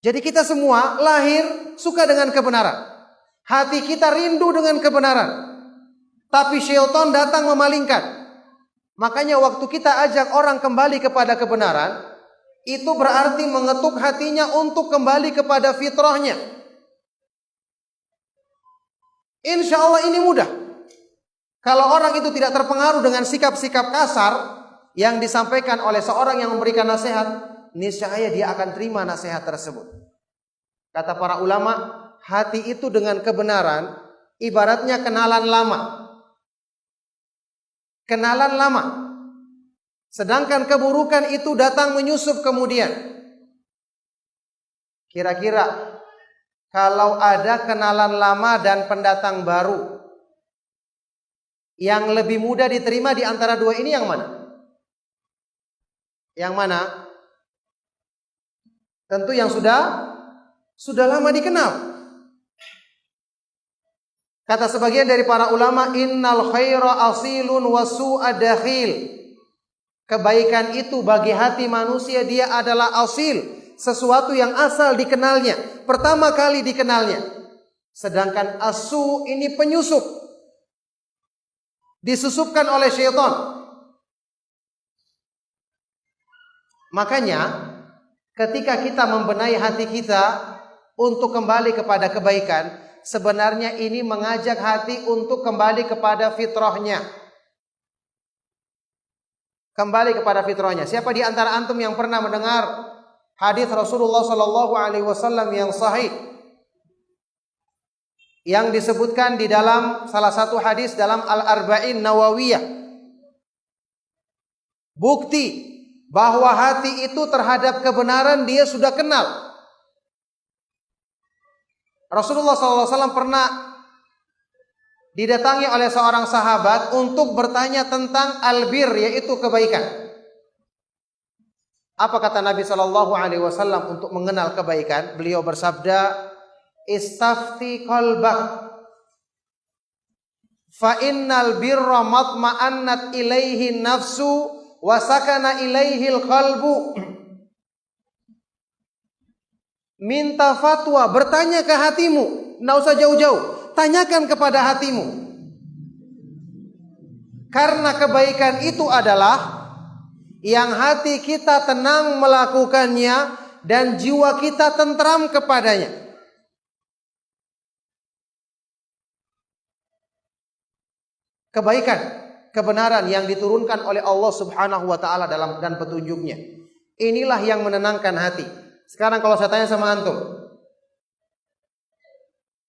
Jadi kita semua lahir suka dengan kebenaran. Hati kita rindu dengan kebenaran. Tapi syaitan datang memalingkan. Makanya waktu kita ajak orang kembali kepada kebenaran, itu berarti mengetuk hatinya untuk kembali kepada fitrahnya. Insya Allah ini mudah. Kalau orang itu tidak terpengaruh dengan sikap-sikap kasar yang disampaikan oleh seorang yang memberikan nasihat, niscaya dia akan terima nasihat tersebut. Kata para ulama, hati itu dengan kebenaran ibaratnya kenalan lama. Kenalan lama. Sedangkan keburukan itu datang menyusup kemudian. Kira-kira kalau ada kenalan lama dan pendatang baru, yang lebih mudah diterima di antara dua ini yang mana? Yang mana? Tentu yang sudah lama dikenal. Kata sebagian dari para ulama, innal khaira asilun wa su'a dakhil. Kebaikan itu bagi hati manusia dia adalah asil, sesuatu yang asal dikenalnya, pertama kali dikenalnya. Sedangkan asu ini penyusup, disusupkan oleh syaitan. Makanya ketika kita membenahi hati kita untuk kembali kepada kebaikan, sebenarnya ini mengajak hati untuk kembali kepada fitrahnya. Kembali kepada fitrahnya. Siapa di antara antum yang pernah mendengar hadis Rasulullah sallallahu alaihi wasallam yang sahih, yang disebutkan di dalam salah satu hadis dalam Al-Arba'in Nawawiyah? Bukti bahwa hati itu terhadap kebenaran dia sudah kenal. Rasulullah SAW pernah didatangi oleh seorang sahabat untuk bertanya tentang albir, yaitu kebaikan. Apa kata Nabi SAW untuk mengenal kebaikan? Beliau bersabda, istafti qalbak, fa innal birra matma'annat ilaihi nafsu wa sakana ilaihil qalbu. Minta fatwa, bertanya ke hatimu, tidak usah jauh-jauh, tanyakan kepada hatimu. Karena kebaikan itu adalah yang hati kita tenang melakukannya dan jiwa kita tentram kepadanya. Kebaikan, kebenaran yang diturunkan oleh Allah Subhanahu wa taala dalam dan petunjuknya. Inilah yang menenangkan hati. Sekarang kalau saya tanya sama antum,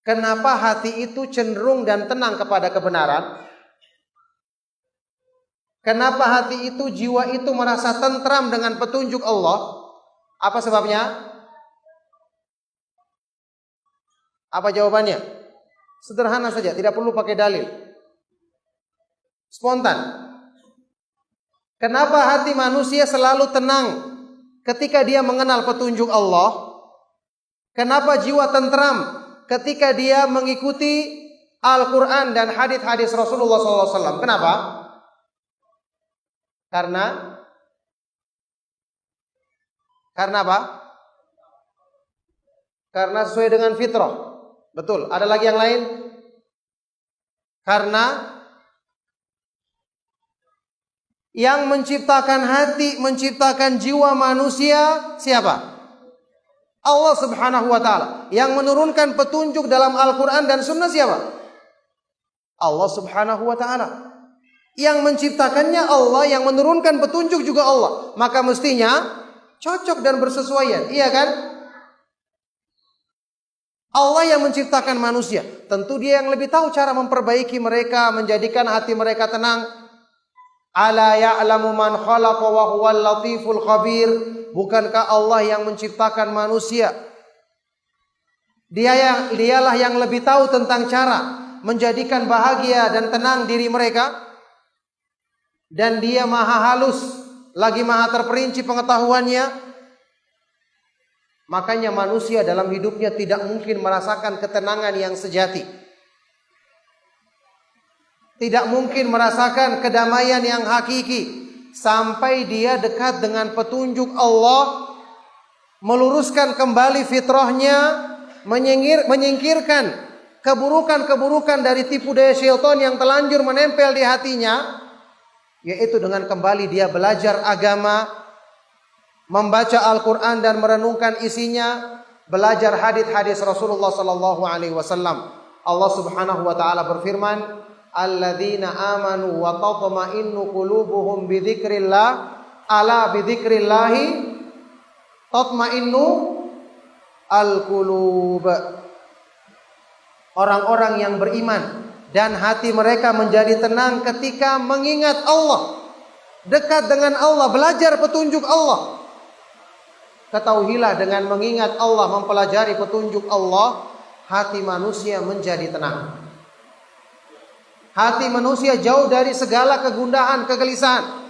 kenapa hati itu cenderung dan tenang kepada kebenaran? Kenapa hati itu, jiwa itu merasa tentram dengan petunjuk Allah? Apa sebabnya? Apa jawabannya? Sederhana saja, tidak perlu pakai dalil. Spontan. Kenapa hati manusia selalu tenang ketika dia mengenal petunjuk Allah? Kenapa jiwa tentram ketika dia mengikuti Al-Quran dan hadis-hadis Rasulullah SAW? Kenapa? Karena apa? Karena sesuai dengan fitrah. Betul. Ada lagi yang lain? Karena yang menciptakan hati, menciptakan jiwa manusia siapa? Allah Subhanahu wa taala. Yang menurunkan petunjuk dalam Al-Quran dan Sunnah siapa? Allah Subhanahu wa taala. Yang menciptakannya Allah, yang menurunkan petunjuk juga Allah. Maka mestinya cocok dan bersesuaian, iya kan? Allah yang menciptakan manusia, tentu dia yang lebih tahu cara memperbaiki mereka, menjadikan hati mereka tenang. Ala ya'lamu man khalaqa wa huwal latiful khabir. Bukankah Allah yang menciptakan manusia? Dialah yang lebih tahu tentang cara menjadikan bahagia dan tenang diri mereka. Dan dia maha halus, lagi maha terperinci pengetahuannya. Makanya manusia dalam hidupnya tidak mungkin merasakan ketenangan yang sejati. Tidak mungkin merasakan kedamaian yang hakiki sampai dia dekat dengan petunjuk Allah meluruskan kembali fitrahnya, menyingkirkan keburukan-keburukan dari tipu daya syaitan yang telanjur menempel di hatinya, yaitu dengan kembali dia belajar agama, membaca Al-Quran dan merenungkan isinya, belajar hadis-hadis Rasulullah sallallahu alaihi wasallam. Allah Subhanahu wa taala berfirman, "Alladzina amanu wa tatma'innu qulubuhum bi dzikrillah, ala bi dzikrillahi tatma'innu al-qulub." Orang-orang yang beriman dan hati mereka menjadi tenang ketika mengingat Allah, dekat dengan Allah, belajar petunjuk Allah. Ketahuilah dengan mengingat Allah, mempelajari petunjuk Allah, hati manusia menjadi tenang. Hati manusia jauh dari segala kegundahan, kegelisahan.